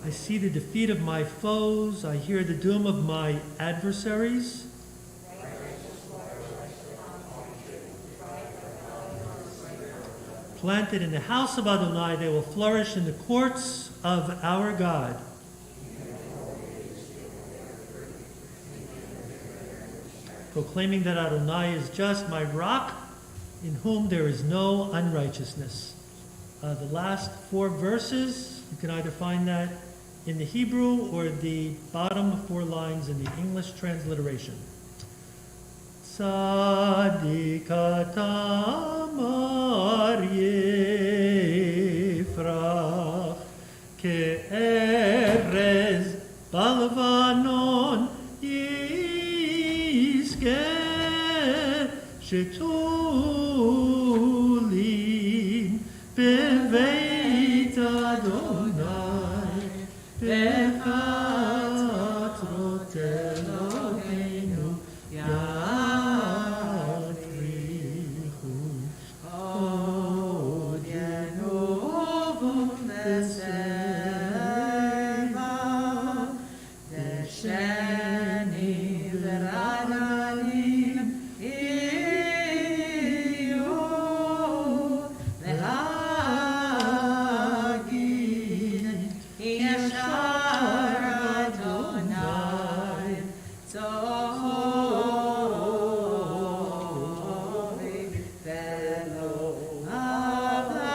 I see the defeat of my foes. I hear the doom of my adversaries. Planted in the house of Adonai, they will flourish in the courts of our God. Proclaiming that Adonai is just, my rock, in whom there is no unrighteousness. The last 4 verses, you can either find that in the Hebrew or the bottom 4 lines in the English transliteration. Tzadik atamar yifrach ke'erez balvanon yizkeh shetulim beveit Adonai bechatrot Eloheinu yadrichu od yenovum beseva desheni verananim iyo lehagid yeshar Adonai tovim velo avatavo.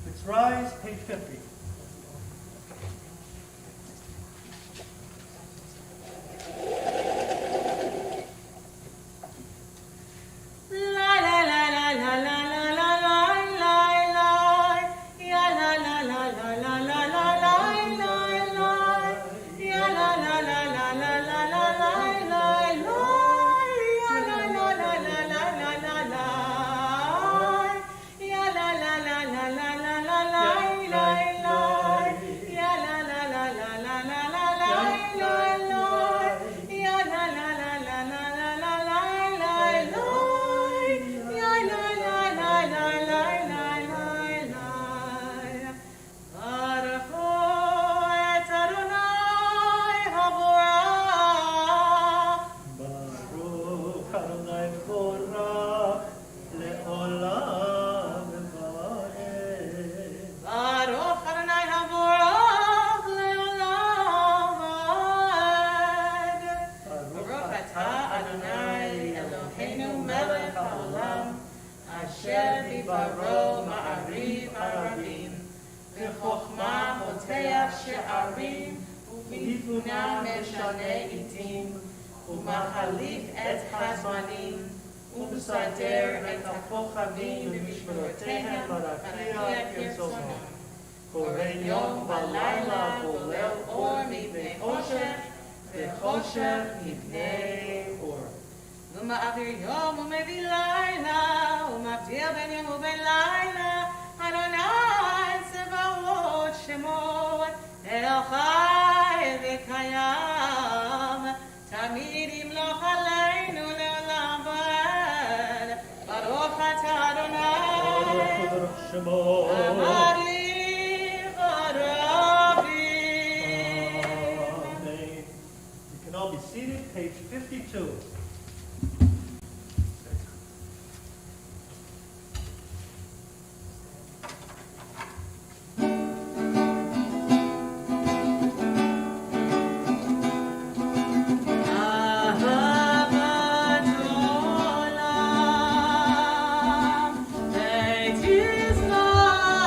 Let's rise, page 50. ומחליף את הזמנים ומסדר את הכוכבים במשמרותיהם ברקיע כרצונם. קורא יום ולילה גולל אור מפני חושך וחושך מפני אור. ומעביר יום ומביא לילה ומבדיל בין יום ובין לילה אדוני צבאות שמו אל חי וקיים תמיד ימלוך עלינו לעולם ועד. ברוך אתה אדוני אמר לי ברבי. Amen. You can all be seated, page 52. אהבת עולם בית יזרח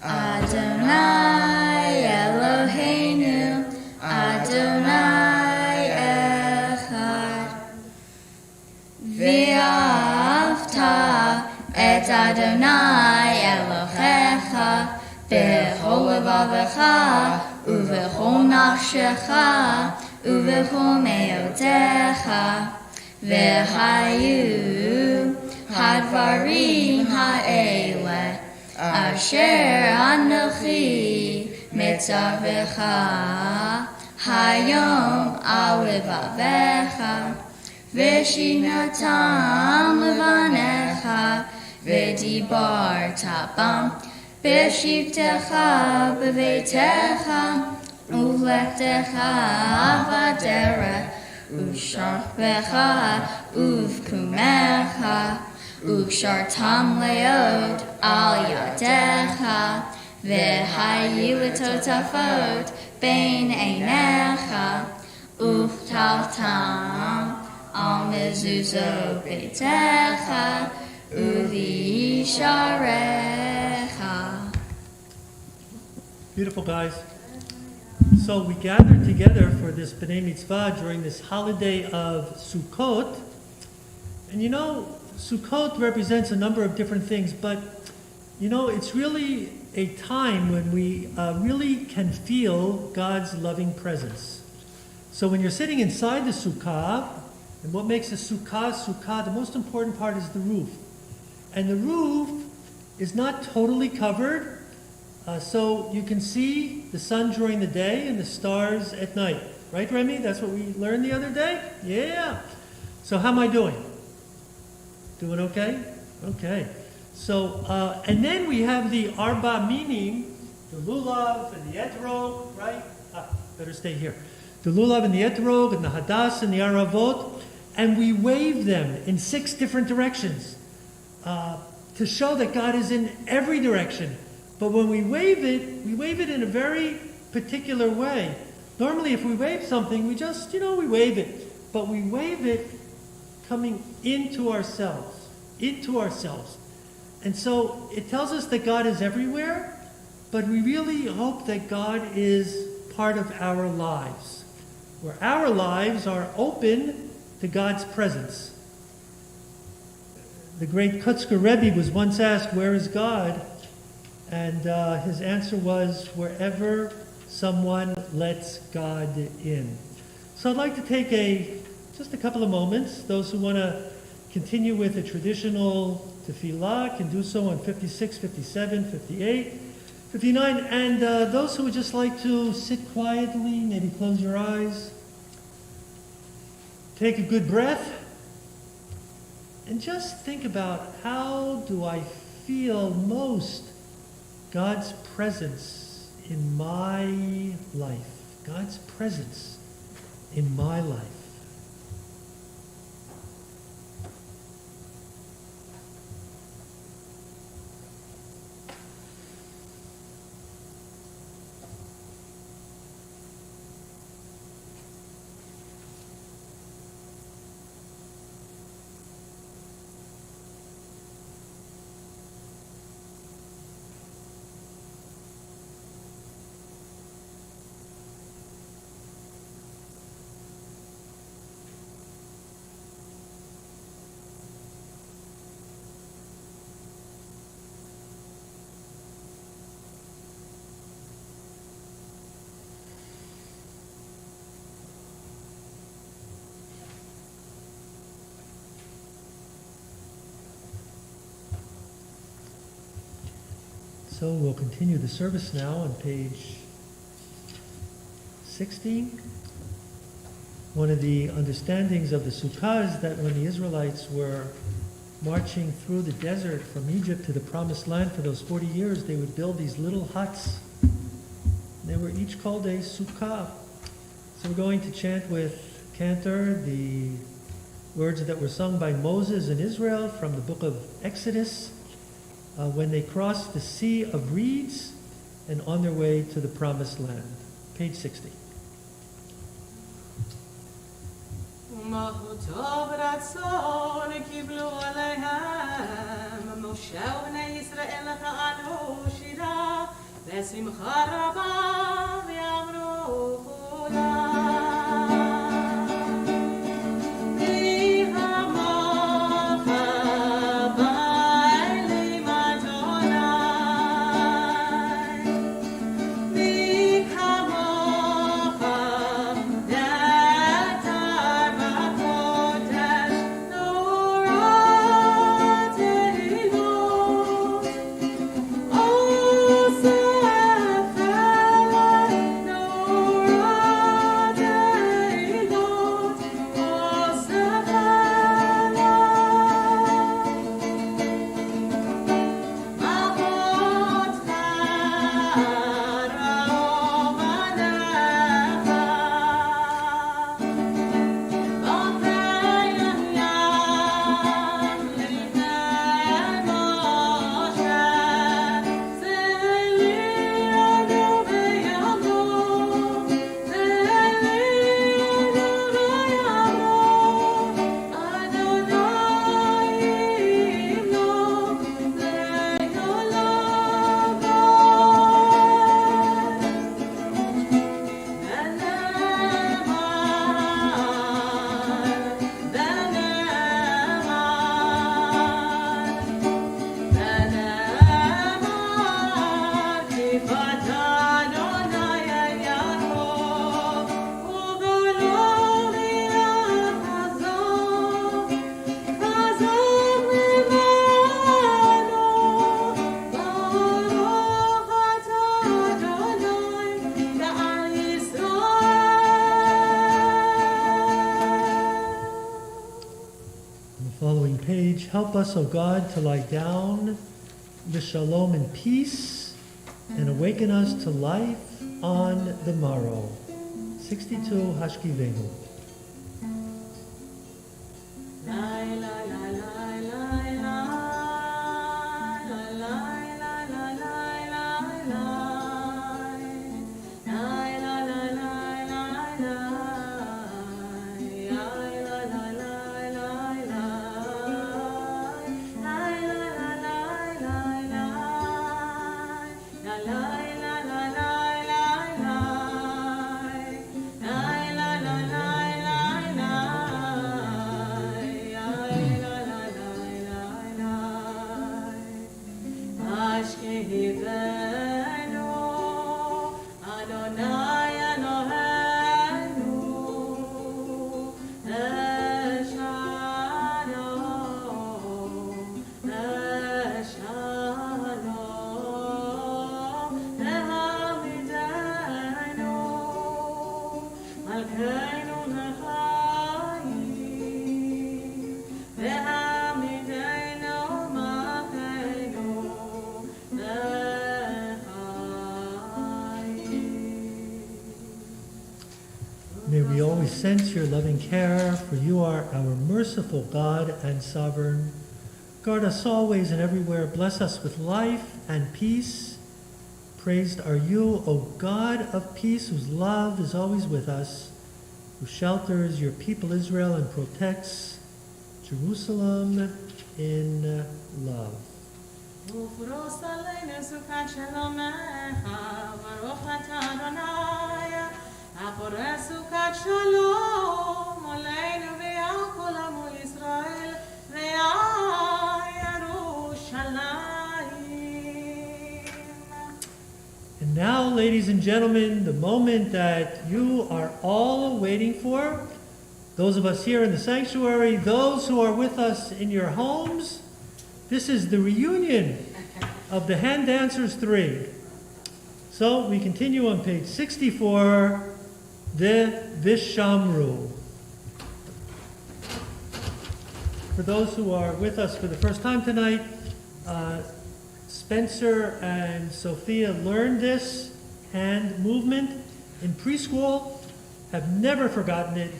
Adonai Eloheinu, Adonai Echad. V'ahavta et Adonai Elohecha b'chol levavecha u'v'chol nafshecha u'v'chol me'otecha v'hayu hadvarim ha'ele asher anochi mitzavecha hayom al levavecha v'shinatam levanecha v'dibarta bam b'shivtecha b'veitecha u'lechtecha b'derech u'sharpecha u'vkumecha u'shartam leod al yadecha v'hayu l'totafot bein einecha u'chtaltam al mezuzot beitecha u'visharecha. Beautiful, guys. So we gathered together for this B'nai Mitzvah during this holiday of Sukkot. And you know, Sukkot represents a number of different things, but you know, it's really a time when we really can feel God's loving presence. So when you're sitting inside the sukkah, and what makes a sukkah, the most important part is the roof. And the roof is not totally covered, so you can see the sun during the day and the stars at night. Right, Remy? That's what we learned the other day? Yeah. So how am I doing? Doing okay? Okay. So, and then we have the arba minim, the lulav and the etrog, right? Better stay here. The lulav and the etrog and the hadas and the aravot, and we wave them in 6 different directions to show that God is in every direction. But when we wave it in a very particular way. Normally, if we wave something, we just, we wave it. But we wave it coming into ourselves. And so it tells us that God is everywhere, but we really hope that God is part of our lives, where our lives are open to God's presence. The great Kutzker Rebbe was once asked, "Where is God?" And his answer was, "Wherever someone lets God in." So I'd like to take just a couple of moments. Those who want to continue with a traditional tefillah can do so on 56, 57, 58, 59. And those who would just like to sit quietly, maybe close your eyes, take a good breath, and just think about, how do I feel most God's presence in my life? God's presence in my life. So we'll continue the service now on page 16. One of the understandings of the Sukkah is that when the Israelites were marching through the desert from Egypt to the Promised Land for those 40 years, they would build these little huts. They were each called a Sukkah. So we're going to chant with Cantor the words that were sung by Moses in Israel from the book of Exodus, when they crossed the Sea of Reeds and on their way to the Promised Land. Page 60. ומלכותו ורצון קיבלו עליהם, משה ובני ישראל נתנו שירה בשמחה רבה ויאמרו כולם. מי כמוך באלים אדוני, מי כמוך נעתר בקודש נורת אלילות. Following page, help us, O God, to lie down the shalom and peace and awaken us to life on the morrow. 62 Hashkivenu. May we always sense your loving care, for you are our merciful God and sovereign. Guard us always and everywhere. Bless us with life and peace. Praised are you, O God of peace, whose love is always with us, who shelters your people Israel and protects Jerusalem in love. ופרוס עלינו סוכת שלומך, ברוך אתה אדוני, הפורס סוכת שלום עלינו ועל כל עמו ישראל ועל ירושלים. And now, ladies and gentlemen, the moment that you are all waiting for, those of us here in the sanctuary, those who are with us in your homes, this is the reunion of the Hand Dancers 3. So we continue on page 64, the Vishamru. For those who are with us for the first time tonight, Spencer and Sophia learned this hand movement in preschool, have never forgotten it,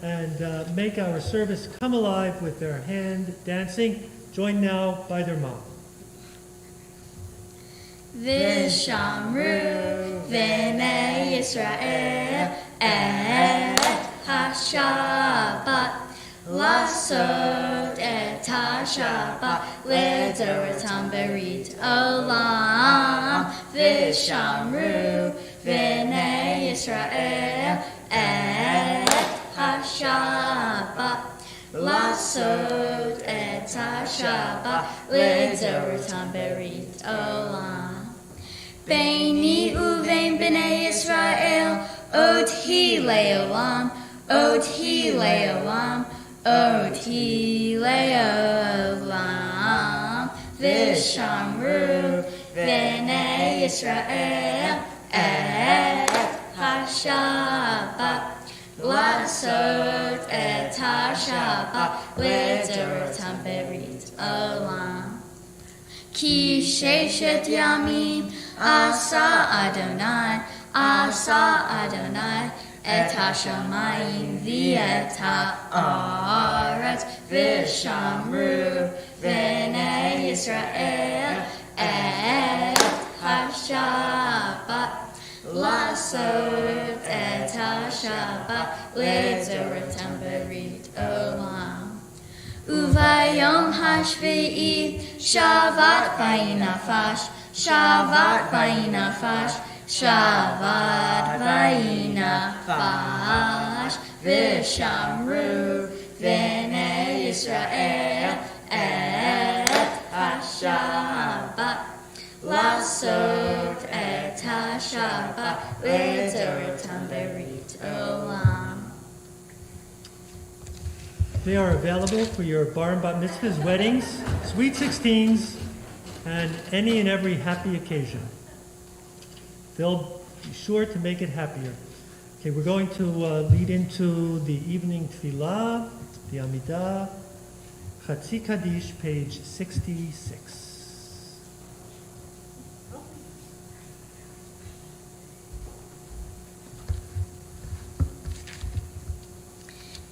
and make our service come alive with their hand dancing, joined now by their mom. Vishamru v'nei Yisrael et ha-Shabbat Lasot et ha-Shabbat L'doratam berit olam Vishamru Bnei Yisrael et HaShabbat Lasot et HaShabbat Lidorotam Berit Olam Beini uvein Bnei Yisrael Od Hi Leolam Od Hi Leolam Od Hi Leolam Vishamru Bnei Yisrael et HaShabbat Lasot et HaShabbat Lidorotam Berit Olam Ki Sheshet Yamim Asa Adonai et HaShamayim v'et ha'aretz v'shamru Bnei Yisrael et HaShabbat Lasot et HaShabbat Lidorotam Berit Olam Uvayom hashvi'i Shavat vayinafash Shavat vayinafash Shavat vayinafash Vishamru Bnei Yisrael et HaShabbat Lasot et HaShabbat Lidorotam Berit Olam. They are available for your bar and bat mitzvahs, weddings, sweet 16s, and any and every happy occasion. They'll be sure to make it happier. Okay, we're going to lead into the evening tefillah, the Amidah, Chatzi Kaddish, page 66.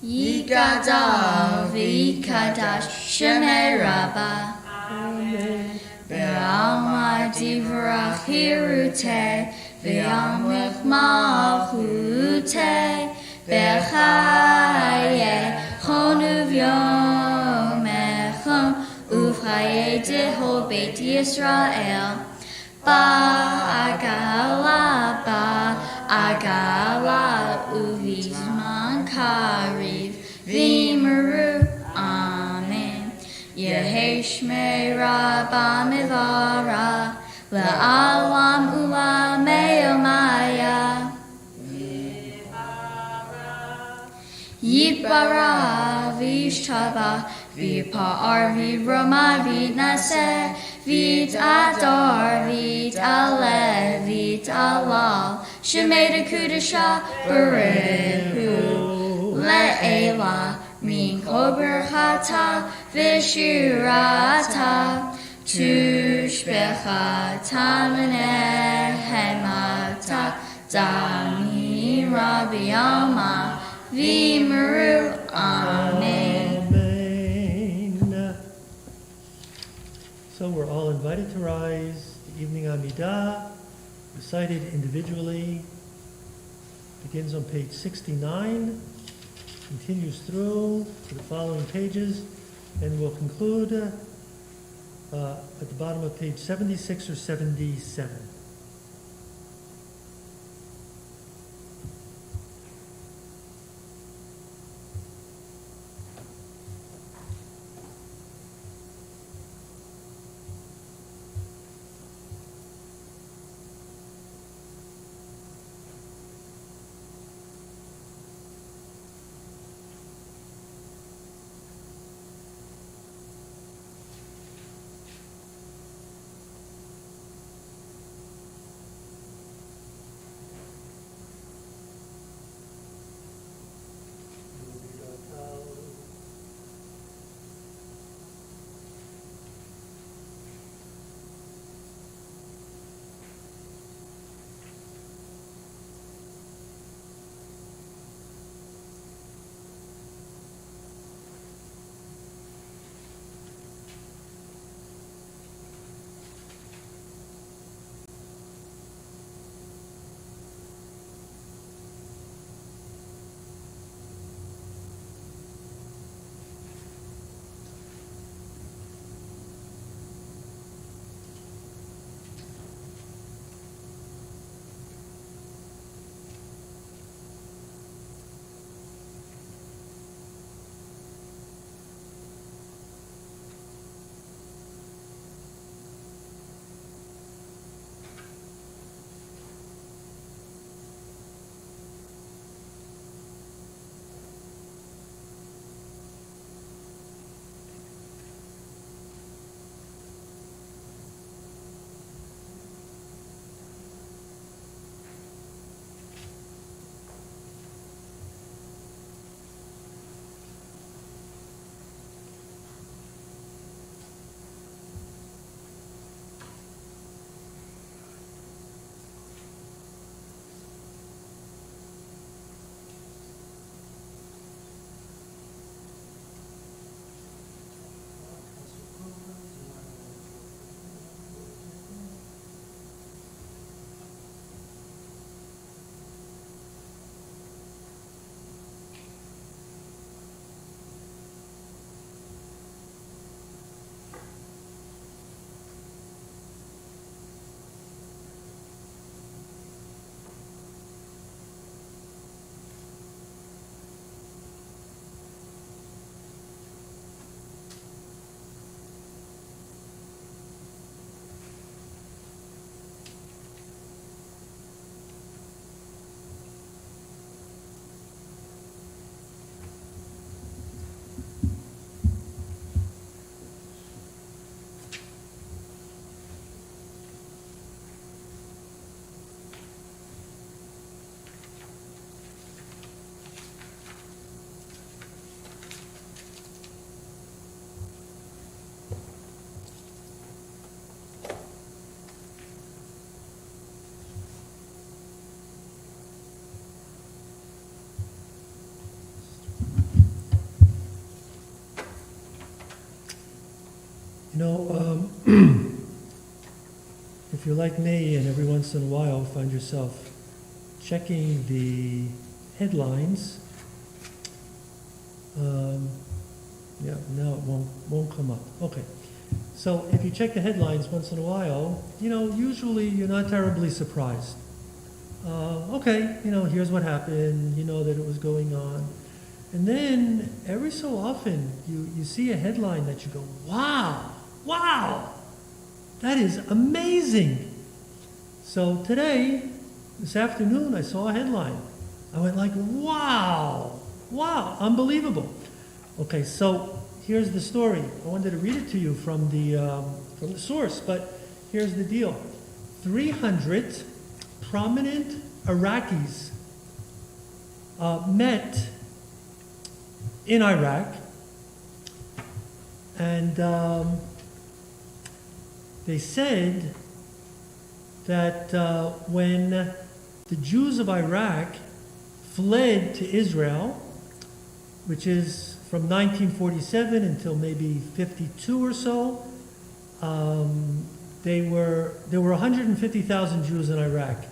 Yigadal v'yikadash Shemei Rabbah Ve'alma divrach hirutei Ve'amlech malchutei Ve'chaye chonu v'yomechon Uvchaye dehol Beit Yisrael Ba'agala uvizman kariv V'imru Amen Yehei Shmei Rabbah Mivara Le'alam u'lamei Omaya Yibara v'yishtabah V'yipa'ar v'yroma v'yitnaseh V'yit'ador v'yit'aleh v'yit'alal Shemei Dekudasha Barehu Le'ela Min kol berchata v'shirata Tushbechata menehemata Dami Rabbi Alma V'imru Amen. So we're all invited to rise. The evening Amidah, recited individually, begins on page 69, continues through to the following pages, and will conclude at the bottom of page 76 or 77. if you're like me and every once in a while find yourself checking the headlines, yeah, no, it won't come up. Okay. So if you check the headlines once in a while, usually you're not terribly surprised. Okay, here's what happened, that it was going on. And then every so often you see a headline that you go, wow, that is amazing. So today, this afternoon, I saw a headline. I went like, wow, unbelievable. Okay, so here's the story. I wanted to read it to you from the source, but here's the deal. 300 prominent Iraqis met in Iraq, and they said that when the Jews of Iraq fled to Israel, which is from 1947 until maybe 52 or so, there were 150,000 Jews in Iraq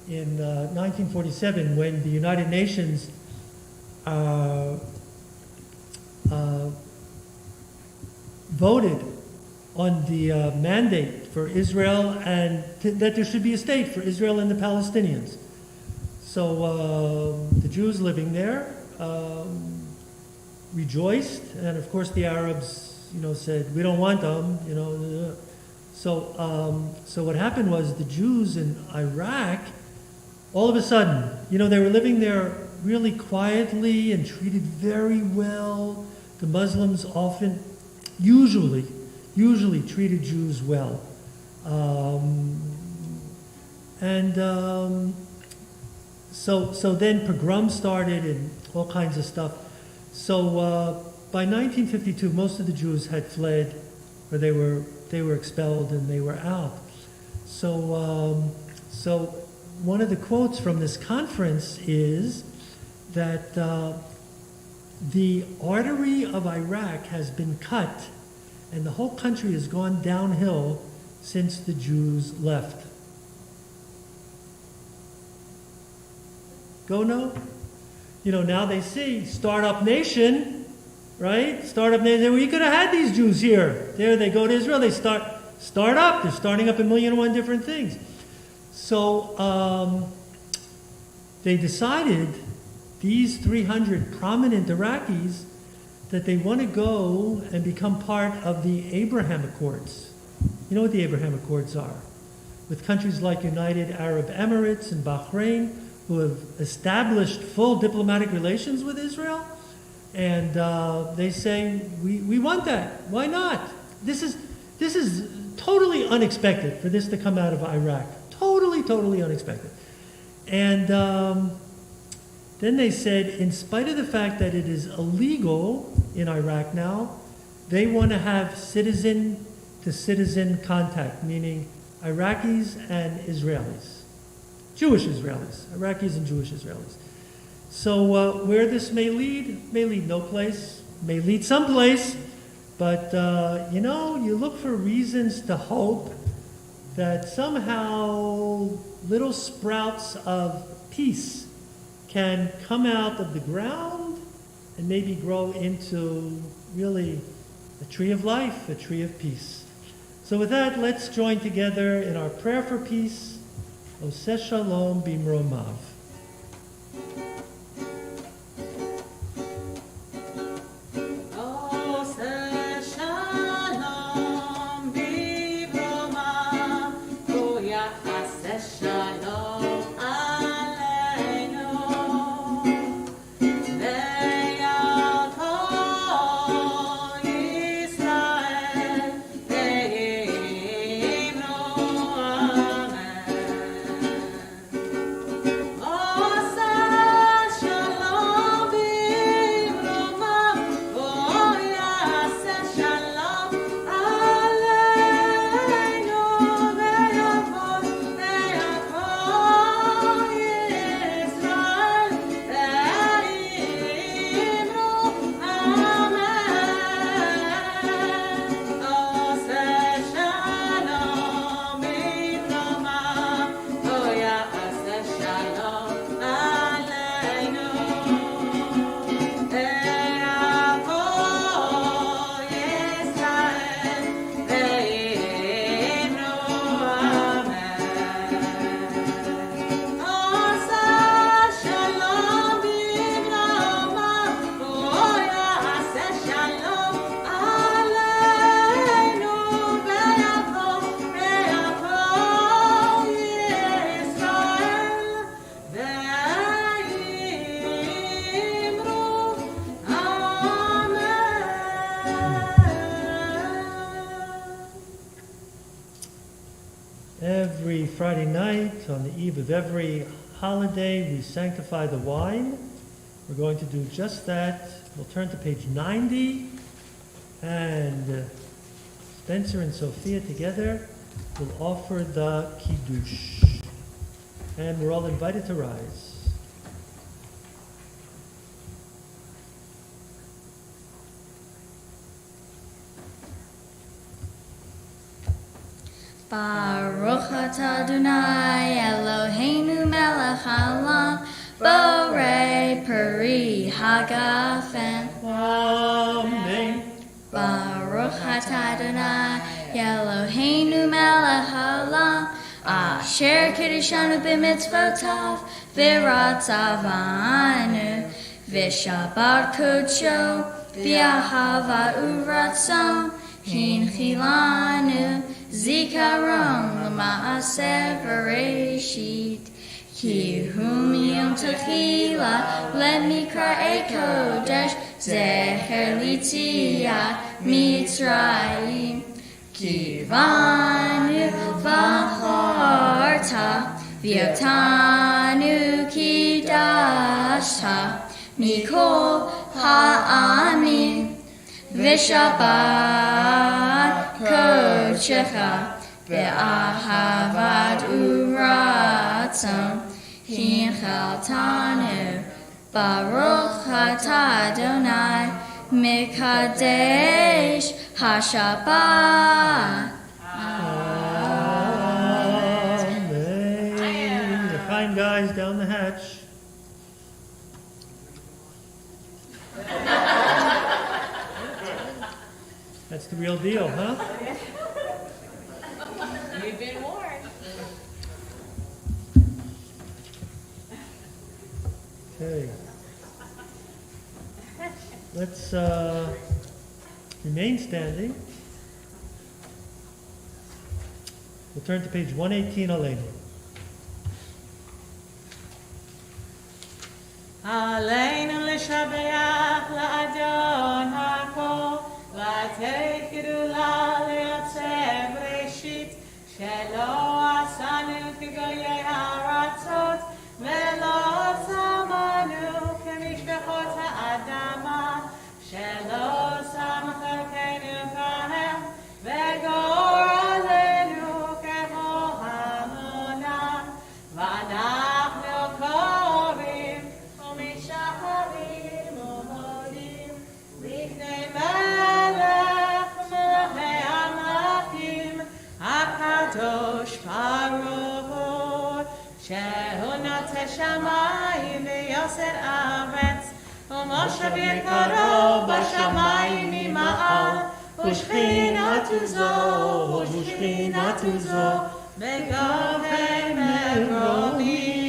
in 1947 when the United Nations voted on the mandate for Israel and that there should be a state for Israel and the Palestinians. So the Jews living there rejoiced, and of course the Arabs, said we don't want them, So what happened was the Jews in Iraq, all of a sudden, they were living there really quietly and treated very well. The Muslims usually treated Jews well. So then pogroms started and all kinds of stuff. So by 1952, most of the Jews had fled, or they were expelled and they were out. So one of the quotes from this conference is that the artery of Iraq has been cut and the whole country has gone downhill since the Jews left. Go no? Now they see Startup Nation, right? Startup Nation, well, you could have had these Jews here. There they go to Israel, they start up. They're starting up 1,000,001 different things. So they decided, these 300 prominent Iraqis, that they want to go and become part of the Abraham Accords. You know what the Abraham Accords are? With countries like United Arab Emirates and Bahrain, who have established full diplomatic relations with Israel. And they say, we want that. Why not? This is totally unexpected for this to come out of Iraq. Totally unexpected. And then they said, in spite of the fact that it is illegal in Iraq now, they want to have citizen-to-citizen contact, meaning Iraqis and Israelis. Jewish Israelis. Iraqis and Jewish Israelis. So where this may lead no place, may lead someplace, but you look for reasons to hope that somehow little sprouts of peace can come out of the ground and maybe grow into really a tree of life, a tree of peace. So with that, let's join together in our prayer for peace. Oseh Shalom Bimromav. Oh, night, on the eve of every holiday, we sanctify the wine. We're going to do just that. We'll turn to page 90, and Spencer and Sophia together will offer the Kiddush. And we're all invited to rise. Baruch atah Adonai Eloheinu melech haolam borei peri hagafen. Amen. Baruch atah Adonai Eloheinu melech haolam asher kiddushanu b'mitzvotav v'ratzavanu v'shabbat kodsho v'ahava uratzon hinchilanu Zikaron l'ma'aseh bereshit Ki hum yom techila lemikra'ei kodesh zecher litziyat Mitzrayim Kivanu v'chorta v'yotanu kidashta mikol ha'amim v'shabbat kodshecha ve'ahavat uratzon hinchaltanu Baruch atah Adonai mikadesh hashabbat. Amen. The kind guys down the hatch. That's the real deal, huh? You've been warned. Okay. Let's remain standing. We'll turn to page 118, Aleinu. Aleinu l'shabeach la'adon ha'kol V'atei gdula liyotzeh b'reshit Shelo asanu k'goyei ha'aratzot Ve'lo samanu k'mishpechot ha'adama Shelo sam chalkeinu kahem Ve'goralenu k'chol hamonam V'anachnu korim u'mishacharim u'modim L'ifnei melech melechei amlakim HaKadosh Baruch Shehu noteh shamayim v'yoser aretz U'moshav yekaro b'shamayim ima'al U'shchinatu zo Begovei megromim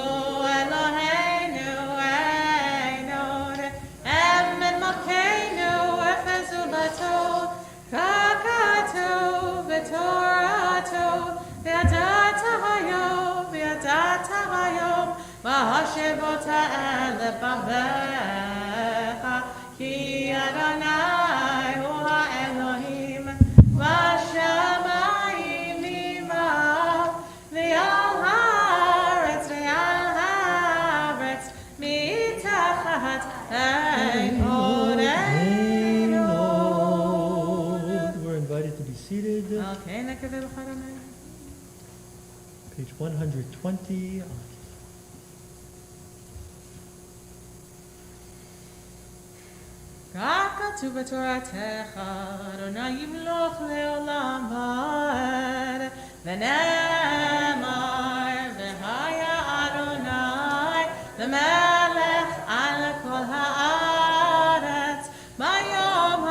U'Eloheinu einod Emet malkeinu efezu lato Kakatu v'torato V'yadata hayom V'hashevota elebavecha Ki Adonai hu ha'Elohim V'shamayim ima'al V'yal haaretz mitachat einod We're invited to be seated. Okay, nekaveh b'chadameh Page 120. כתוב בתורתך, אדוני ימלוך לעולם ועד, ונאמר, והיה אדוני למלך על כל הארץ, ביום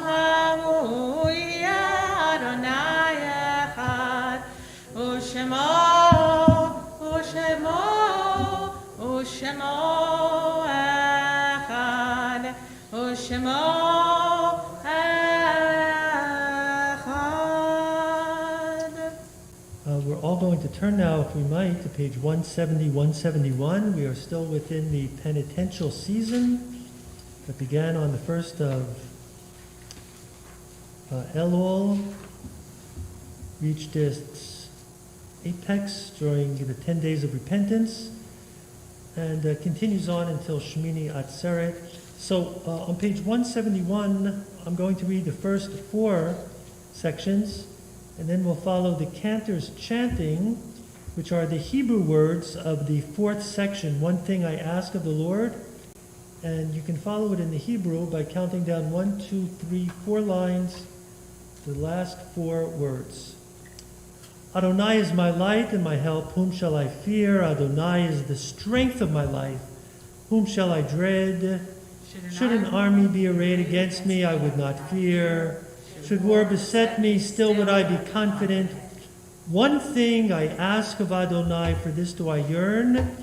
ההוא יהיה אדוני אחד, ושמו אחד, ושמו אחד. We're all going to turn now, if we might, to page 170, 171. We are still within the penitential season that began on the 1st of Elul reached its apex during the 10 days of repentance and continues on until Shemini Atzeret. So on page 171, I'm going to read the first 4 sections, and then we'll follow the cantor's chanting, which are the Hebrew words of the 4th section, one thing I ask of the Lord. And you can follow it in the Hebrew by counting down 1, 2, 3, 4 lines, the last 4 words. Adonai is my light and my help, whom shall I fear? Adonai is the strength of my life, whom shall I dread? Should an army be arrayed against me, I would not fear. Should war beset me, still would I be confident. One thing I ask of Adonai, for this do I yearn,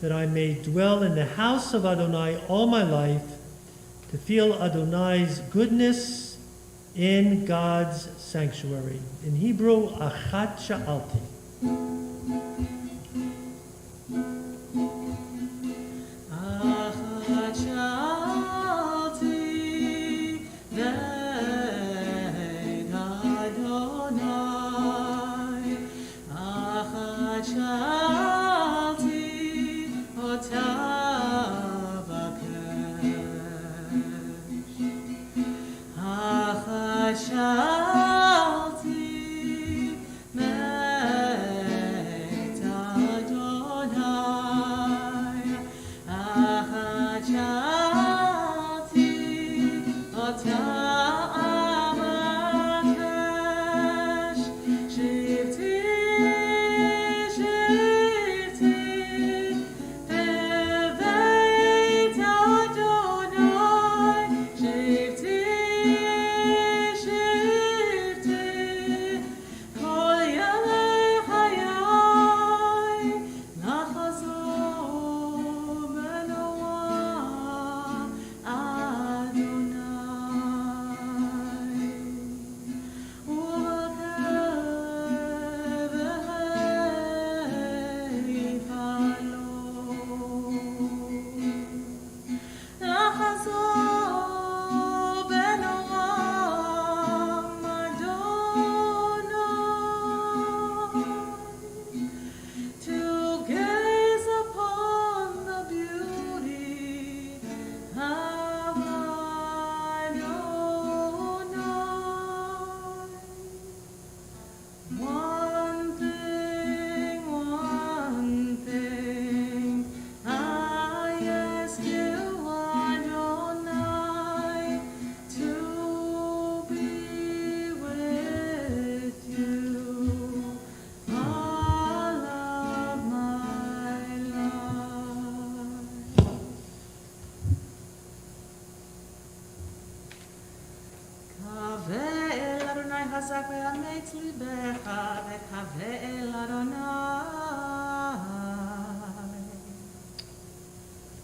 that I may dwell in the house of Adonai all my life, to feel Adonai's goodness in God's sanctuary. In Hebrew, achat sha'alti.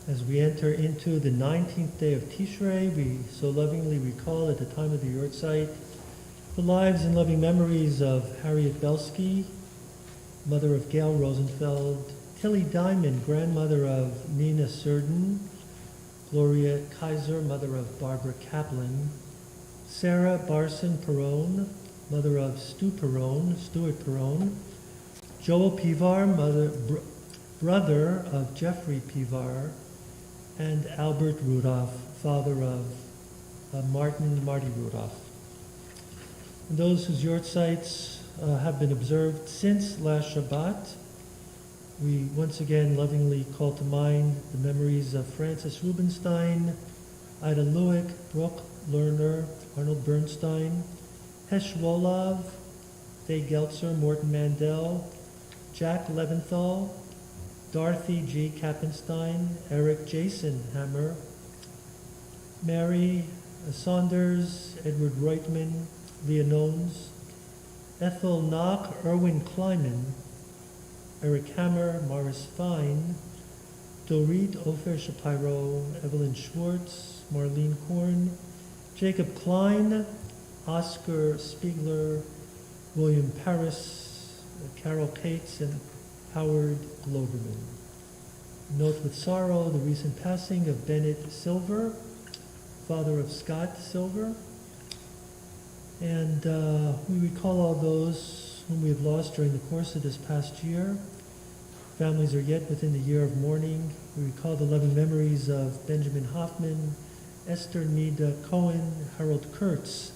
As we enter into the 19th day of Tishrei, we so lovingly recall at the time of the Yortzeit the lives and loving memories of Harriet Belsky, mother of Gail Rosenfeld, Tilly Diamond, grandmother of Nina Surden, Gloria Kaiser, mother of Barbara Kaplan, Sarah Barson Perone, mother of Stuart Perone, Joel Pivar, brother of Jeffrey Pivar, and Albert Rudolph, father of Marty Rudolph. And those whose Yortzeits have been observed since last Shabbat, we once again lovingly call to mind the memories of Francis Rubenstein, Ida Lewick, Brooke Lerner, Arnold Bernstein, Hesh Wolov, Faye Geltzer, Morton Mandel, Jack Leventhal, Dorothy G. Kappenstein, Eric Jason Hammer, Mary Saunders, Edward Reutman, Leah Nones, Ethel Knock, Erwin Kleiman, Eric Hammer, Morris Fine, Dorit Ofer Shapiro, Evelyn Schwartz, Marlene Korn, Jacob Klein, Oscar Spiegler, William Paris, Carol Cates, and Howard Globerman. Note with sorrow the recent passing of Bennett Silver, father of Scott Silver. And we recall all those whom we have lost during the course of this past year. Families are yet within the year of mourning. We recall the loving memories of Benjamin Hoffman, Esther Nida Cohen, Harold Kurtz,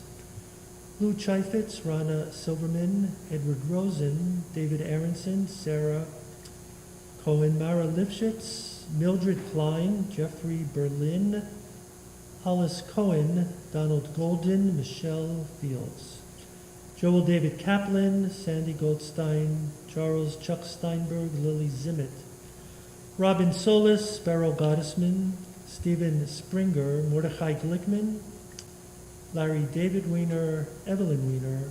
Lou Chaifetz, Rana Silverman, Edward Rosen, David Aronson, Sarah Cohen, Mara Lifshitz, Mildred Klein, Jeffrey Berlin, Hollis Cohen, Donald Golden, Michelle Fields, Joel David Kaplan, Sandy Goldstein, Charles Chuck Steinberg, Lily Zimmett, Robin Solis, Beryl Gottesman, Stephen Springer, Mordechai Glickman, Larry David Weiner, Evelyn Weiner,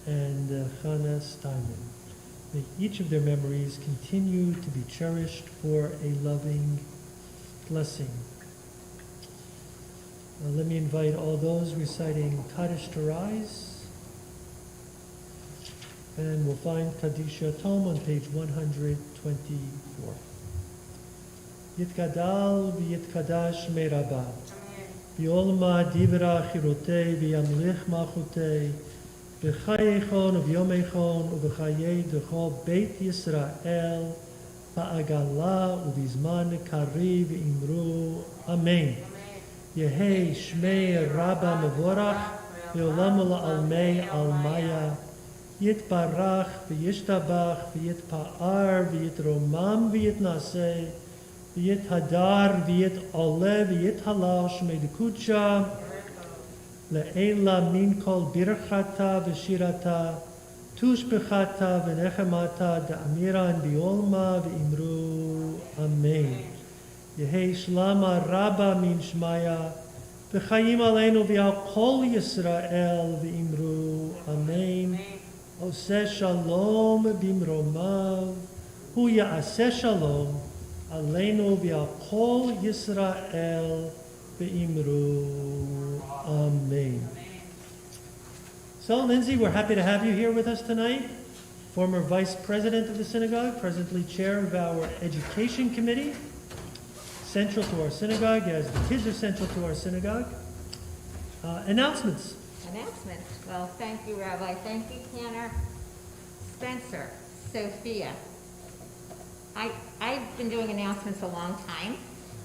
and Hannah Steinman. May each of their memories continue to be cherished for a loving blessing. Let me invite all those reciting Kaddish to rise. And we'll find Kadisha Tom on page 124. Yitkadal v'yitkadash me'rabah. V'olma divra chirotei v'yamlich malchutei. V'chayechon u'v'yomechon u'v'chayei d'chol Beit Yisrael. V'agala u'v'zman kari v'imru. Amen. Yehei Shmei Rabba Mevorach V'olam La'almei Almaya Yitbarach V'yishtabach V'yitpa'ar V'yitromam V'yitnaseh V'yithadar V'yit'oleh V'yithalal Shmei Dekucha Le'ela Min Kol Birchata V'shirata Tushbechata V'nechemata Da'amiran V'olma V'imru. Amen. Yehei Shlama Rabba Min Shmaya V'chayim Aleinu V'al Kol Yisrael V'imru. Amen. Oseh Shalom B'imromav Hu Ya'aseh Shalom Aleinu V'al Kol Yisrael V'imru. Amen. So, Lindsay, we're happy to have you here with us tonight. Former Vice President of the Synagogue, presently Chair of our Education Committee. Central to our synagogue, as the kids are central to our synagogue. Announcements. Well, thank you, Rabbi. Thank you, Tanner. Spencer, Sophia. I've been doing announcements a long time,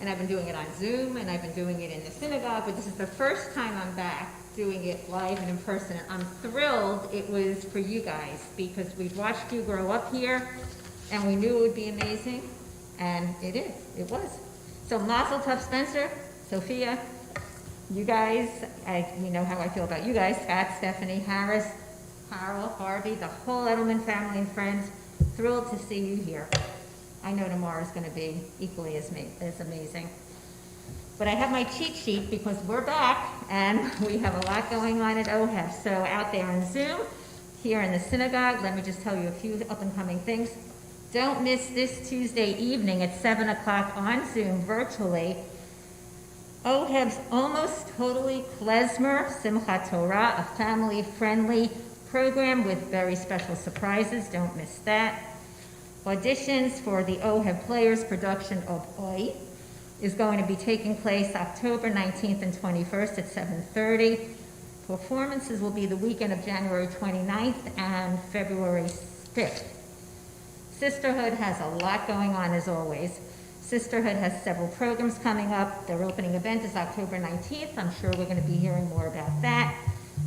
and I've been doing it on Zoom, and I've been doing it in the synagogue, but this is the first time I'm back doing it live and in person. And I'm thrilled it was for you guys, because we've watched you grow up here, and we knew it would be amazing, and it was. So Mazel Tov, Spencer, Sophia, you guys, you know how I feel about you guys, Scott, Stephanie, Harris, Carol, Harvey, the whole Edelman family and friends. Thrilled to see you here. I know tomorrow's going to be equally as amazing. But I have my cheat sheet because we're back and we have a lot going on at OHEF. So out there on Zoom, here in the synagogue, let me just tell you a few up and coming things. Don't miss this Tuesday evening at 7 o'clock on Zoom virtually. OHEV's Almost Totally Klezmer Simchat Torah, a family-friendly program with very special surprises. Don't miss that. Auditions for the OHEV Players production of Oi is going to be taking place October 19th and 21st at 7:30. Performances will be the weekend of January 29th and February 5th. Sisterhood has a lot going on as always. Sisterhood has several programs coming up. Their opening event is October 19th. I'm sure we're going to be hearing more about that.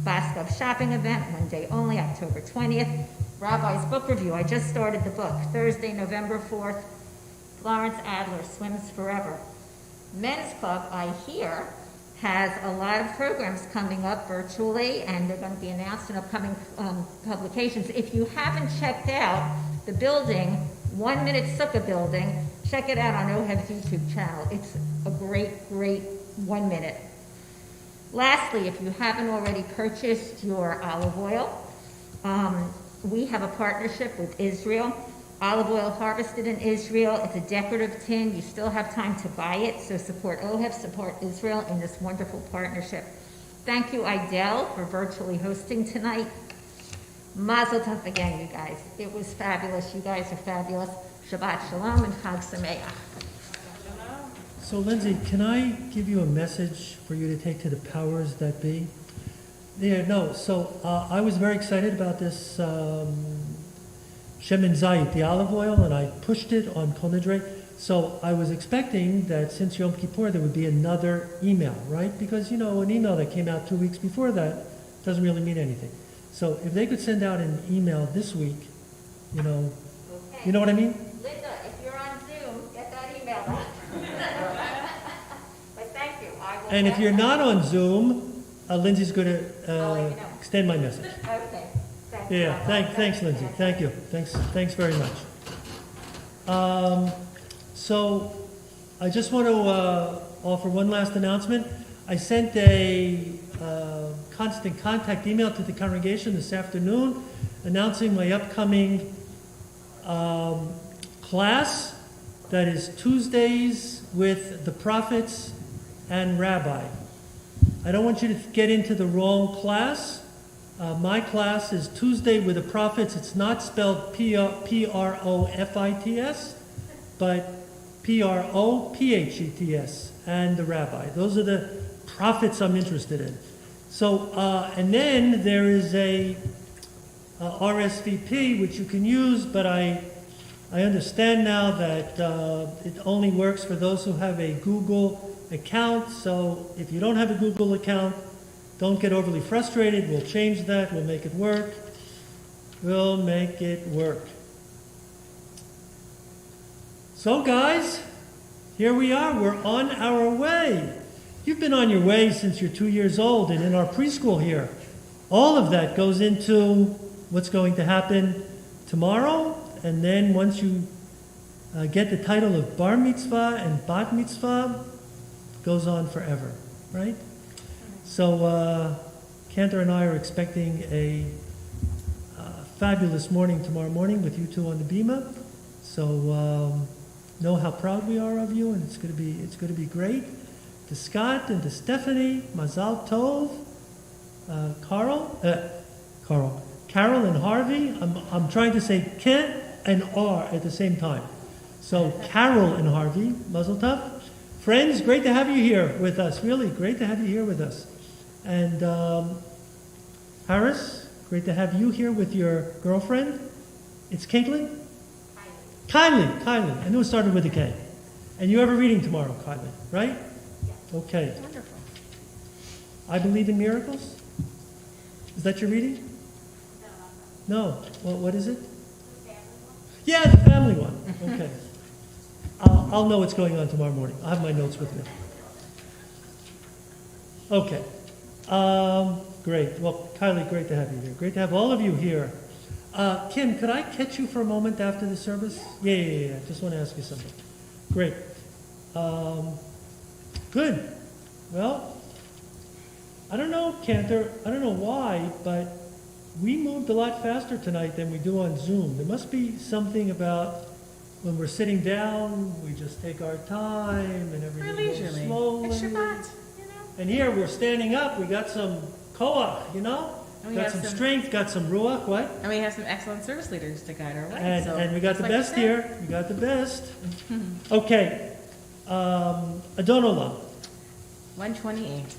Baskov shopping event, one day only, October 20th. Rabbi's book review. I just started the book. Thursday, November 4th. Florence Adler, Swims Forever. Men's Club, I hear, has a lot of programs coming up virtually, and they're going to be announced in upcoming publications. If you haven't checked out the building, 1 Minute Sukkah building, check it out on OHEV's YouTube channel. It's a great, great 1 minute. Lastly, if you haven't already purchased your olive oil, we have a partnership with Israel. Olive oil harvested in Israel. It's a decorative tin. You still have time to buy it, so support OHEV, support Israel in this wonderful partnership. Thank you, Idel, for virtually hosting tonight. Mazel tov again, you guys. It was fabulous. You guys are fabulous. Shabbat shalom and Chag Sameach. So, Lindsay, can I give you a message for you to take to the powers that be? So I was very excited about this Shemen Zayit, the olive oil, and I pushed it on Kol Nidre. So I was expecting that since Yom Kippur there would be another email, right? Because, you know, an email that came out 2 weeks before that doesn't really mean anything. So if they could send out an email this week, you know, Okay. you know what I mean? Linda, if you're on Zoom, get that email out. But thank you. I will. And if get you're that. not on Zoom, Lindsay's going I'll to let you know. extend my message. Okay. Thank you. Yeah, thanks, Lindsay. Thank you. Thanks very much. So I just want to offer one last announcement. I sent a constant contact email to the congregation this afternoon announcing my upcoming class that is Tuesdays with the prophets and rabbi. I don't want you to get into the wrong class. My class is Tuesday with the prophets. It's not spelled P-R-O-F-I-T-S, but P-R-O-P-H-E-T-S, and the rabbi. Those are the prophets I'm interested in. So, and then there is a RSVP which you can use, but I understand now that it only works for those who have a Google account. So if you don't have a Google account, don't get overly frustrated. We'll change that. We'll make it work. We'll make it work. So guys, here we are. We're on our way. You've been on your way since you're 2 years old, and in our preschool here, all of that goes into what's going to happen tomorrow, and then once you get the title of Bar Mitzvah and Bat Mitzvah, it goes on forever, right? So Cantor and I are expecting a fabulous morning tomorrow morning with you two on the bima. So know how proud we are of you, and it's going to be great. To Scott and to Stephanie, Mazal Tov, Carol and Harvey. I'm trying to say Kent and R at the same time. So Carol and Harvey, Mazel Tov. Friends, great to have you here with us. Really, great to have you here with us. And Harris, great to have you here with your girlfriend. It's Caitlin? Kylie. I knew it started with a K. And you have a reading tomorrow, Kylie, right? Okay. Wonderful. I believe in miracles? Is that your reading? No. Well, what is it? Yeah, the family one. Okay. I'll know what's going on tomorrow morning. I'll have my notes with me. Okay. Great. Well, Kylie, great to have you here. Great to have all of you here. Kim, could I catch you for a moment after the service? Yeah. Just want to ask you something. Great. Good. Well, I don't know, Cantor. I don't know why, but we moved a lot faster tonight than we do on Zoom. There must be something about when we're sitting down, we just take our time and everything goes Leisurely. slowly. It's Shabbat, you know. And here we're standing up. We got some koach, you know? And we Got have some some- strength, got some ruach, what? And we have some excellent service leaders to guide our way. And we got the just like you best said. here. We got the best. Okay. Adon Olam. 128.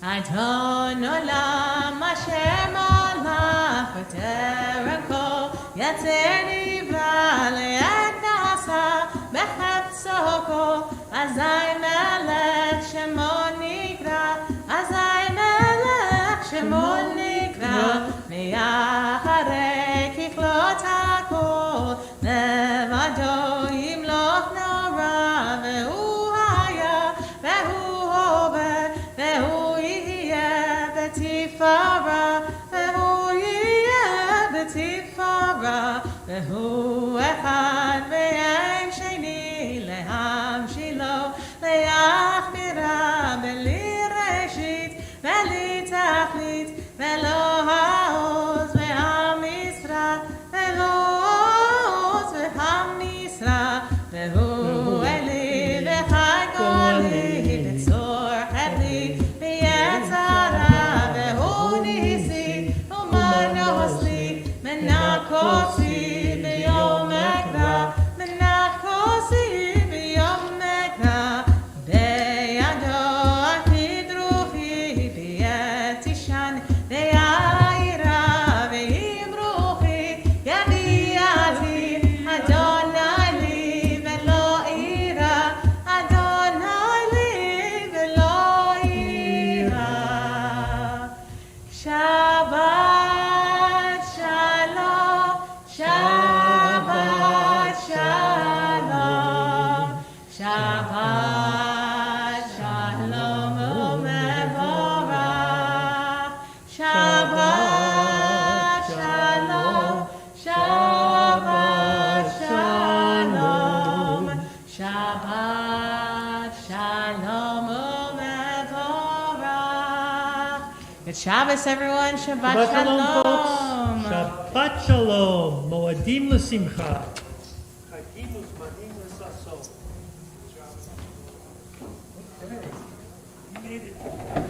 Adon Olam Hashem Olam V'terem kol Yatzer nivra le'et nasa Bechepso kol Azai melech shemo nikra Azai melech shemo nikra Me'acharei kichlot hakol Levado yimloch nora Ve'u haya Ve'u hover Ve'u yeh betifara Ve'u yeh betifara Ve'u echad ve'em sheni Lehamshilo Le'achmira Beli reshit Beli tachlit Ve'lo ha'oz ve'hamisra Ve'lo ha'oz ve'hamisra Ve'u eli ve'chai koli Ve'tzor chevli ve'yetzara Ve'u nisi u'manosli Menakotzi ve'yom Good Shabbos, everyone. Shabbat Shabbat shalom, shalom. folks. Shabbat shalom. Moadim l'simcha. Chagim uzmanim l'saso. Okay. You made it.